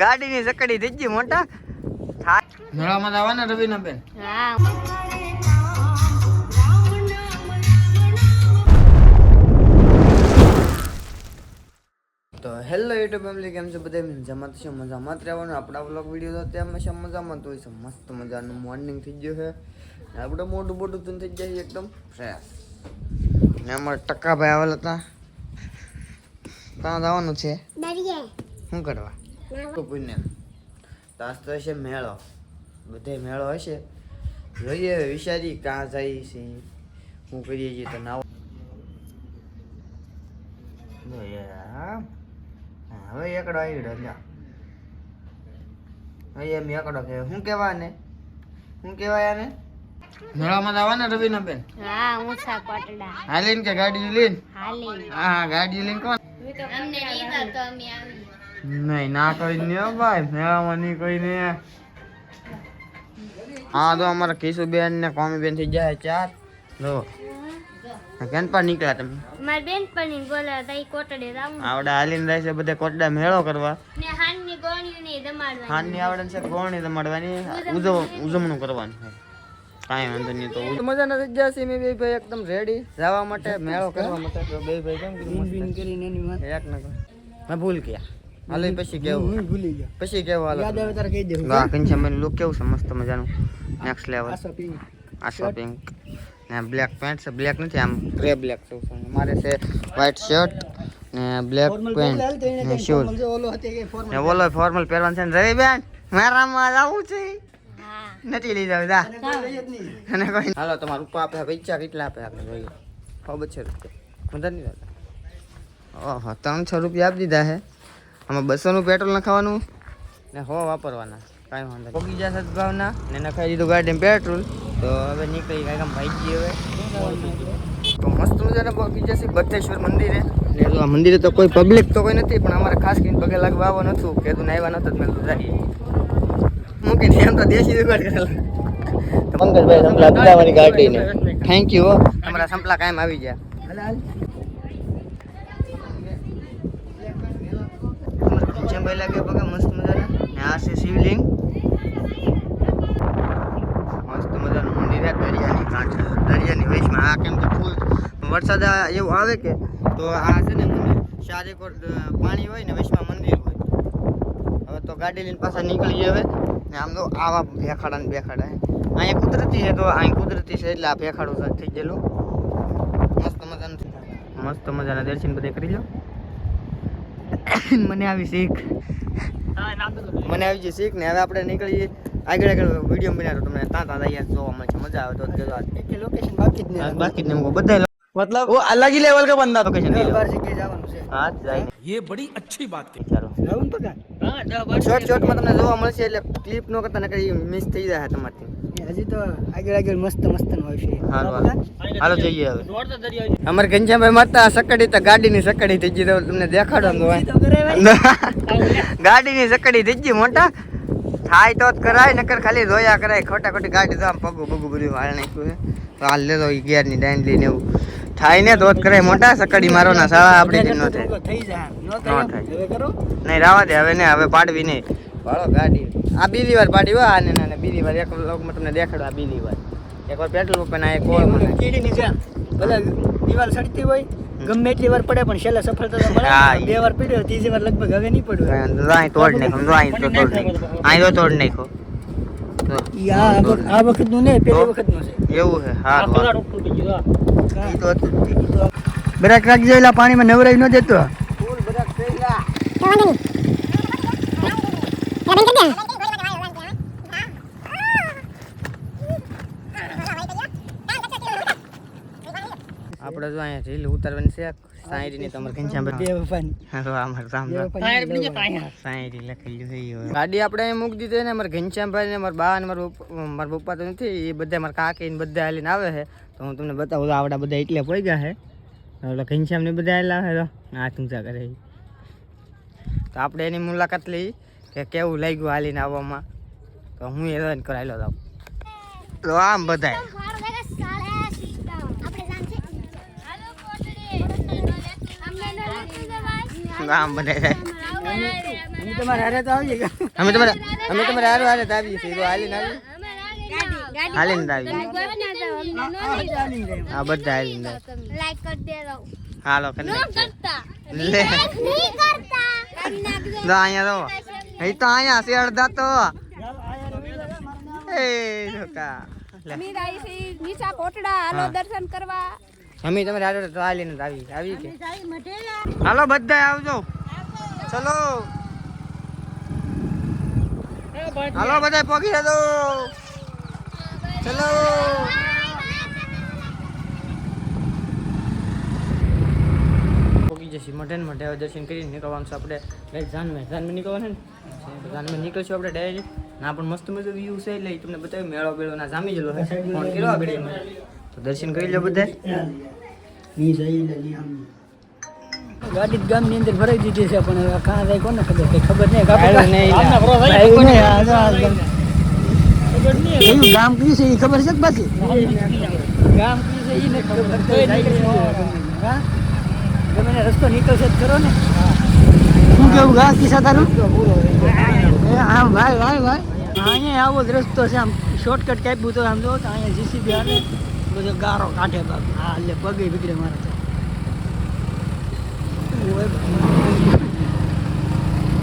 ગાડીની સકડી થઈ ગઈ મોટા મેળામાં આવવાના રવિના બેન. હા તો હેલો યુટ્યુબ ફેમિલી, કેમ છો બધા? મજામાં તો છે, મજામાં જ રહેવાનું. આપણા વ્લોગ વિડીયો તો ત્યાં હંમેશા મજામાં તો હોય છે. મસ્ત મજાનું મોર્નિંગ થઈ ગયું છે. આપણે મોટું મોટું તું થઈ જાય એકદમ ફ્રેશ. ને અમારા ટકાભાઈ આવેલા હતા. ત્યાં જવાનું છે શું કરવા? પુણ્ય તાસ તો હશે મેળો, બધે મેળો હશે. જોઈએ વિચારી ક્યાં જાય છે, શું કરીએ છીએ. તો નાવ હવે એકડો આવી ગયો. હવે એમ એકડો કે શું કહેવાય ને, શું કહેવાય આને? મેળામાં જવાના રવિના બેન? હા હું સા કોટડા હાલીન કે ગાડી લઈને? હાલી. હા ગાડી લઈને કોણ? અમને લીધા તો અમે આવી. નહીં ના કોઈ નહીં ભાઈ, મેળામાં નહીં કોઈ નહીં. હા તો અમારા કિશુબેન ને કોમીબેન થઈ જાય 4. જો કેન પર નીકળ્યા તમે? મારી બેન પણ બોલા તઈ કોટડે જાવું. આવડે હાલીને જાય છે બધે કોટડા મેળો કરવા. ને હાનની ગોણીઓ ને દમાડવાની. હાનની આવડે છે ગોણી દમાડવાની, ઉજવણું કરવાનું છે. કાંઈ વાંધો નહીં. તો મજા નથી જશે મેં બે ભાઈ એકદમ રેડી જવા માટે, મેળો કરવા માટે. તો બે ભાઈ કેમ કીધું કરીને એની વાત એક ન કર. મેં ભૂલ ગયા. હાલે પછી કેવું ભૂલી ગયા, પછી કેવું હાલ યાદ આવે તારે કહી દેવું. વાહ કંચન લુક કેવું છે, મસ્ત મજાનું, નેક્સ્ટ લેવલ. આશા પિંક ને બ્લેક પેન્ટ છે. બ્લેક નથી, આમ ગ્રે બ્લેક છે. મારે છે વ્હાઈટ શર્ટ ને બ્લેક પેન્ટ ને શૂઝ ને ઓલો ફોર્મલ પહેરવાનું છે. ને રવિ બેન મારામાં આવું છે નથી લઈ જાવ દા અને કોઈ હાલો. તમારું ઉપા આપે પૈસા કેટલા આપે આપણે જોઈએ? 200 રૂપિયા વધારે નહીં રહેતા. ઓહો 300 રૂપિયા આપી દીધા છે. આમાં 200 નું પેટ્રોલ નખાવાનું ને 100 વાપરવાના. કાંઈ વાંધો નહીં. પગી જશે સદભાવના ને નખાઈ દીધું ગાડીમાં પેટ્રોલ. તો હવે નીકળી કાંઈ કામ ભાઈ ગઈ. હવે તો મસ્ત મજાને પગી જશે બદ્ધેશ્વર મંદિરે. ને તો આ મંદિરે તો કોઈ પબ્લિક તો કોઈ નથી, પણ અમારે ખાસ કરીને પગે લાગવા આવવા નતું. કીધું આવ્યા નતો મેં તો જઈએ મૂકીને એમ તો દેશી જુગાડ કરેલા. પંકજભાઈ સંપલા બધાવાની ગાડીને થેન્ક યુ. તમારા સંપલા કાયમ આવી ગયા. ભાઈ લાગે બગા મસ્ત મજાના. ને આ છે શિવલિંગ, મસ્ત મજાનું મંદિર છે દરિયાની કાંઠે, દરિયાની વચમાં. આ કેમ કે ફૂલ વરસાદ એવું આવે કે તો આ છે ને મને ચારેકોર પાણી હોય ને વચમાં મંદિર હોય. હવે તો ગાડી લઈને પાછા નીકળી હવે. ને આમ તો આવા ભેખાડા ને બેખાડા અહીંયા કુદરતી છે, તો અહીં કુદરતી છે એટલે આ ભેખાડું થઈ ગયેલું. મસ્ત મજાનું, મસ્ત મજાના દર્શન બધે કરી લો. મને આવી શીખ, મને આવી છે શીખ. ને હવે આપણે નીકળીએ આગળ આગળ વિડીયો બનાવ્યો તમને ત્યાં અહીંયા જોવા મળશે. મજા આવે તો લોકેશન બાકી જ નહીં, બાકી જ નહીં બધા मतलब वो अलग ही लेवल का बंदा लोकेशन हाँ जाए. ये बड़ी अच्छी बात की. ચાલો શોર્ટ શોર્ટમાં તમને જોવા મળશે એટલે ક્લિપ નો કરતા નકર મિસ થઈ જાય તમારથી. હજી તો આગળ આગળ મસ્ત મસ્ત હોય છે. હાલો જઈએ હવે. અમારે ઘનશ્યામભાઈ માતા સકડી તો ગાડીની સકડી થઈ ગઈ. તો તમને દેખાડો ગાડીની સકડી થઈ ગઈ મોટા. થાય તો જ કરાય, નકર ખાલી જોયા કરાય. ખોટા ખોટી ગાડી તો આમ પગું પગું બધું હાલ નાખ્યું છે. તો હાલ લેતો ગિયરની ડાઈન લઈને એવું થાય ને તો જ કરાય. મોટા સકડી મારો ના શાળા આપણી ન થાય, ન થાય નહીં. રાવા દે હવે ને, હવે પાડવી નહીં. ભાડો ગાડી આ બીજી વાર પાડી હોય. આને નાને બીજી વાર એક લોકમાં તમને દેખાડો. આ બીજી વાર એકવાર પેટ્રોલ પંપ ના કોળ કીડીની છે ભલે દિવાલ સડતી હોય ગમે એટલી વાર પડે પણ છેલ્લે સફળતા મળે. 2 વાર પડ્યો, ત્રીજી વાર લગભગ હવે નહીં પડ્યો. અહીં તોડ નાખો, અહીં તો તોડ નાખો, અહીં તો તોડ નાખો. આ વખત નું નહીં, પેલી વખત નું છે એવું છે. હા બ્રેક રાખજો, એલા પાણીમાં નવરાઈ ન દેતો. આપણે જો અહીંયા રીલ ઉતારવાની છે 60 ની. તમારે ઘનશ્યામભાઈ ગાડી આપણે અહીં મૂકી દીધી ને. અમારે ઘનશ્યામભાઈ ને મારા બા ને મારા પપ્પા તો નથી, એ બધા મારા કાકી ને બધા હાલીને આવે છે. તો હું તમને બતાવું. આવડા બધા એટલે પડી ગયા છે. એટલે ઘનશ્યામ ને બધા હાલ આવે તો હાથ ઊંચા કરે. તો આપણે એની મુલાકાત લઈ કે કેવું લાગ્યું હાલીને આવવામાં. તો હું એ કરાયેલો હતો. તો આમ બધા આમ બધા તમારે હારે તો આવીએ કે અમે તમારે હારે હારે જ આવીએ છીએ. હાલીને આવી હાલીને જ આવીએ. હા બધા હાલીને જ. લાઈક કરી દેજો. હાલો કરી નાખીએ. લે તો અહીંયા તો એ તો અહીંયા છે અડધા તો એ છોકા નીચા કોટડા હાલો દર્શન કરવા. અમે તમારે હારે તો હાલીને જ આવી કે હાલો બધા આવજો. ચલો હાલો બધા પગી જજો. ચલો પગી જશે મઢે મઢે દર્શન કરીને નીકળવાનું છે આપણે. જાનમાં નીકળવાનું છે ને જાનમાં નીકળશું આપણે ડાયરેક્ટ. ના પણ મસ્ત મસ્ત વ્યૂ છે એટલે તમને બતાવ્યું. મેળો બેળો ના જામી ગયેલો ફોન કર્યો આગળ તો દર્શન કરી લો બધા. ગાડી ગામની અંદર ભરાઈ દીધી છે પણ હવે કાં જાય કોને ખબર કઈ ખબર નહીં. ગામ કયું છે એ ખબર છે પાછી ગામ કયું છે એ ખબર તમે રસ્તો નીકળશે જ કરો ને. શું કેવું ગા કિસ્સા તારું? હા ભાઈ અહીંયા આવો જ રસ્તો છે. આમ શોર્ટકટ કાપ્યું તો આમ જો તો અહીંયા જીસીબી આવે બધો ગારો કાઢે બાબુ. હા એટલે પગે બીગડે મારે તો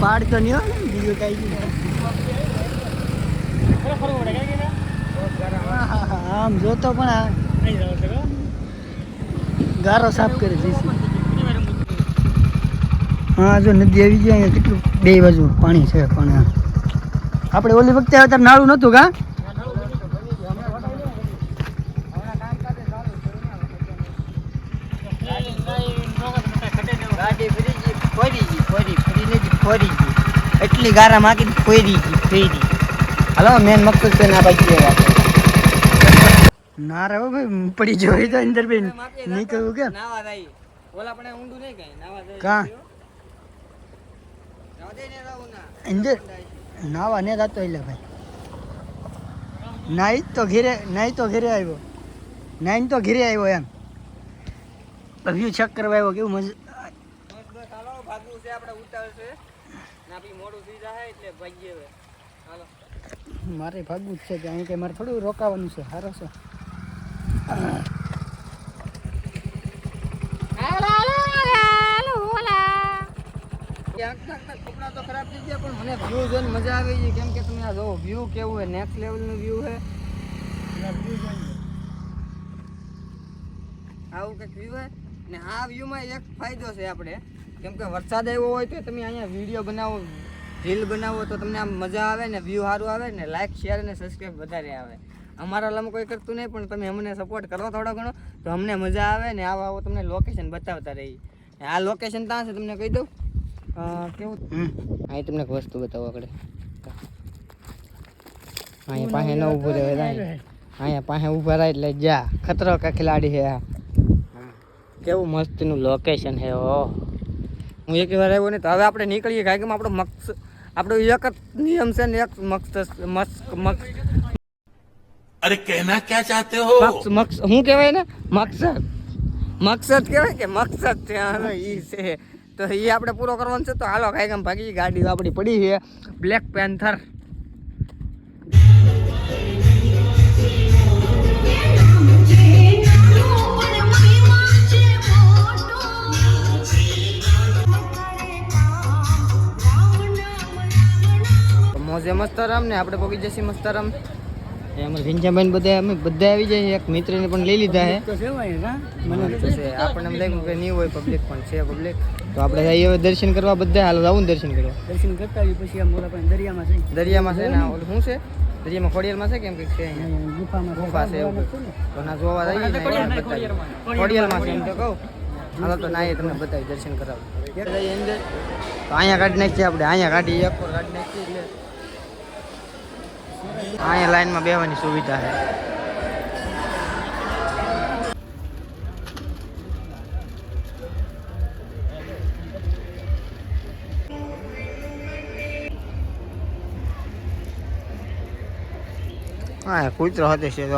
પાડ તો નહીં હોય ને બીજું કઈ આમ જોતો પણ ગારો સાફ કરે છે. હા જો નદી આવી ગઈ અહીંયા કેટલું બે બાજુ પાણી છે. પણ આપણે ઓલી વખતે અત્યારે નાળું નહોતું કા ગાડી ફરી ગઈ એટલી ગારા માગી ફેરી. હાલો મેન મકસદ છે ના બાકી ના રહો ભાઈ પડી જોઈ તો અંદર ભાઈ નીકળવું કેમ નાવા જાય ઓલા પણ ઊંડું નહીં કઈ નાવા જાય કા નાવા દે ને રાવ ના અંદર નાવા ને જાતો એટલે ભાઈ નાઈ તો ઘેરે આવ્યો એમ વ્યૂ ચેક કરવા આવ્યો. કેવું મજા બસ હાલો ભાગવું છે આપણે ઉતાર છે ના પછી મોડું થઈ જાય એટલે ભાગીએ હવે. હાલો મારે ભાગવું જ છે કે અહીં કે મારે થોડું રોકાવાનું છે. સારો છે કપડા તો ખરાબ થઈ ગયા પણ મને વ્યૂ જોઈને મજા આવી ગઈ. કેમ કે તમે આ જો વ્યૂ કેવું છે નેક્સ્ટ લેવલનું વ્યૂ છે. આવું કંઈક વ્યૂ છે ને આ વ્યૂમાં એક ફાયદો છે આપણે કેમ કે વરસાદ આવ્યો હોય તો તમે અહીંયા વિડીયો બનાવો રીલ બનાવો તો તમને આમ મજા આવે ને વ્યૂ સારું આવે ને લાઈક શેર અને સબસ્ક્રાઈબ વધારે આવે. અમારા લામ કોઈ કરતું નહીં પણ તમે અમને સપોર્ટ કરો થોડો ઘણો તો અમને મજા આવે ને આવો તમને લોકેશન બતાવતા રહી. આ લોકેશન ત્યાં છે તમને કહી દઉં કેવું અહીં તમને એક વસ્તુ બતાવો આગળ. અહીંયા પાસે ન ઊભું રહે અહીંયા પાસે ઊભા રહે એટલે જા ખતરો કા ખિલાડી છે. આ કેવું મસ્તનું લોકેશન છે. ઓહ હું એક વાર આવ્યો ને તો હવે આપણે નીકળીએ કારણ કે આપણો આપણો એક જ નિયમ છે ને એક अरे कहना क्या चाहते हो? શું કહેવાય ને મકસદ કહેવાય કે મકસદ છે ઈ છે તો એ આપણે પૂરો કરવાનો છે. તો હાલો કાંઈ કામ ભાગી ગાડી આપણી પડી છે બ્લેક પેન્થર. મોજે મસ્તરામ ને આપણે પગી જશે મસ્તરામ. અમારે વિંજાભાઈ બધા અમે બધા આવી જાય. એક મિત્રને પણ લઈ લીધા છે. આપણને એમ લાગ્યું કે નહીં હોય પબ્લિક પણ છે પબ્લિક તો આપણે જઈએ હવે દર્શન કરવા બધા. હાલો આવું દર્શન કરવા. દર્શન કરતા આવી પછી આમ ઓલા પણ દરિયામાં છે ને ઓલું શું છે દરિયામાં ખોડિયાલમાં છે કેમ કે છે ગુફામાં ગુફા છે એવું તો ના જોવા જઈએ ને ખોડિયાલમાં છે એમ તો કહું. હાલો તો ના એ તમને બતાવી દર્શન કરાવું અંદર. તો અહીંયા કાઢી નાખીએ આપણે. અહીંયા કાઢી એક પર કાઢી નાખીએ એટલે અહીંયા લાઈનમાં બેસવાની સુવિધા છે. હા કૂતરો હતો છે તો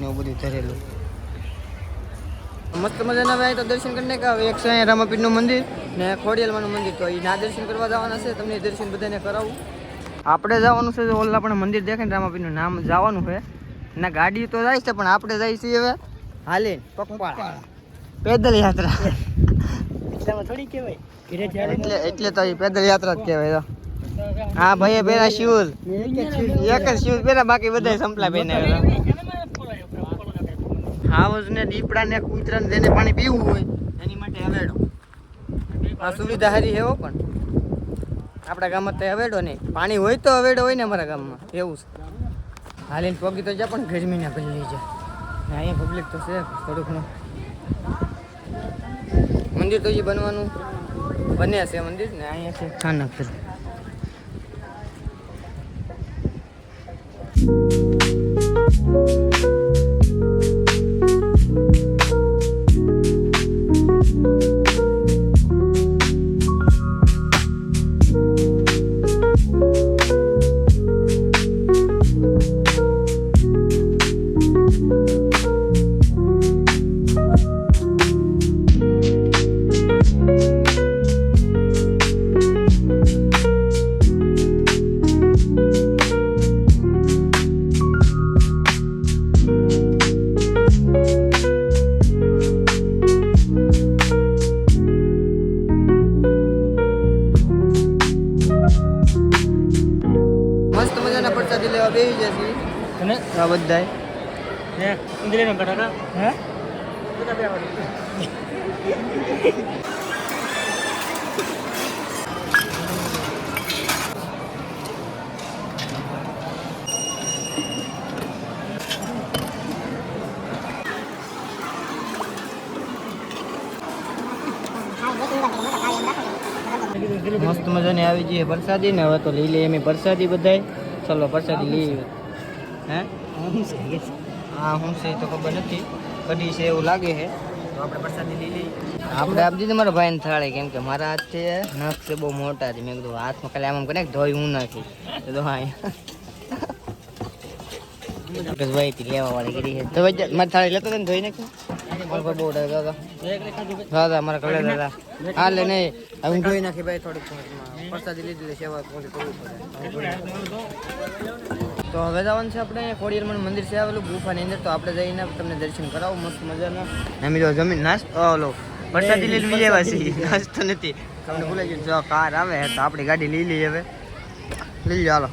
એવું બધું ધરેલું. મસ્ત મજાના ભાઈ તો દર્શન કરીને કે એક છે અહીંયા રામાપીરનું મંદિર ને ખોડિયાલમાનું મંદિર, તો એ ના દર્શન કરવા જવાના છે. તમને દર્શન બધાને કરાવું. આપણે જવાનું છે ઓલા પણ મંદિર દેખાય ને રામાપીરનું નામ જવાનું છે. ના ગાડી તો જાય છે પણ આપણે જાય છીએ હવે હાલે પગપાળા પેદલ યાત્રા. એટલામાં થોડી કહેવાય એટલે તો પેદલ યાત્રા જ કહેવાય. હા ભાઈ પેલા શૂઝ એક જ શૂઝ પેલા, બાકી બધા સંપલા પહેને. હાવજ ને દીપડા ને કૂતરા ને જેને પાણી પીવું હોય એની માટે હવેડો. આ સુવિધા સારી છે પણ આપણા ગામમાં તો હવેડો નહીં. પાણી હોય તો હવેડો હોય ને અમારા ગામમાં એવું છે. હાલીને પગી તો જા પણ ગરમીના ભરી લઈ જાય. અહીંયા પબ્લિક તો છે થોડું ઘણું. મંદિર તો એ બનવાનું બને છે મંદિર ને અહીંયા છે ખાનગર. મસ્ત મજાના પ્રસાદી લેવા બેસી જશે અને આ બધાય હે ઇન્દ્રિયનો કટાકા હે બધા બેવાડી. મસ્ત મજાની આવી જઈએ પ્રસાદી ને હવે તો લઈ લઈએ એમ પ્રસાદી બધાય. ચલો પ્રસાદી લઈએ. હે હા હું છે તો ખબર નથી, કઢી છે એવું લાગે છે. તો આપણે પ્રસાદી લઈ લઈએ. આપણે આપી દીધી મારા ભાઈને થાળે, કેમ કે મારા હાથ છે નખ છે બહુ મોટા છે. મેં કીધું હાથમાં ખાલી આમ કરે ધોઈ હું નાખી તો હા ભાઈ લેવા વાળી કરી છે. તો મારી થાળી લેતો ને ધોઈ નાખી બહુ દાદા દાદા મારા કલર દાદા હા લે નહીં હું ધોઈ નાખી ભાઈ. થોડીક પ્રસાદી લીધી સેવા થોડી કરવી પડે. તો હવે જવાનું છે આપણે ખોડિયારમાંનું મંદિર છે આવેલું ગુફાની અંદર. તો આપણે જઈને તમને દર્શન કરાવું મસ્ત મજાના. એમ જો જમીન નાસ્તો ઓલો પ્રસાદી લઈને લઈ આવ્યા છીએ, નાસ્તો નથી. તમને ભૂલાઈ ગયું જો કાર આવે તો આપણી ગાડી લઈ લઈએ. હવે લઈ લો હાલો.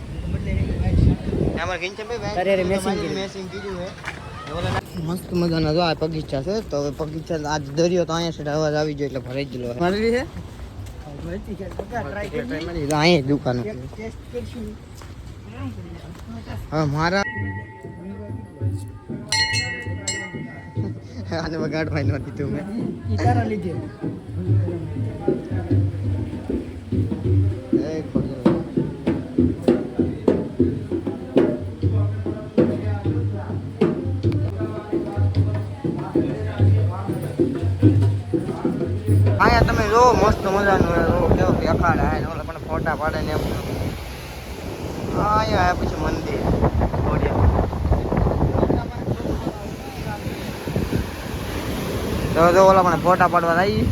અમારે કિંચનભાઈ મેસિંગ કીધું છે. મસ્ત મજાના જો આ બગીચા છે. તો હવે બગીચા આજ દરિયો તો અહીંયા છે, અવાજ આવી જાય એટલે ભરાઈ જ લો. મારી છે અહીંયા દુકાન હા મારા આને વગાડવા નહોતી તું મેં તારા લીધે અહીંયા તમે જો મસ્ત મજાનું કેવો કે અખાડા હે ઓલા પણ ફોટા પાડે ને એમ. અહીંયા પછી મંદિર તો ઓલા પણ ફોટા પાડવા આવી.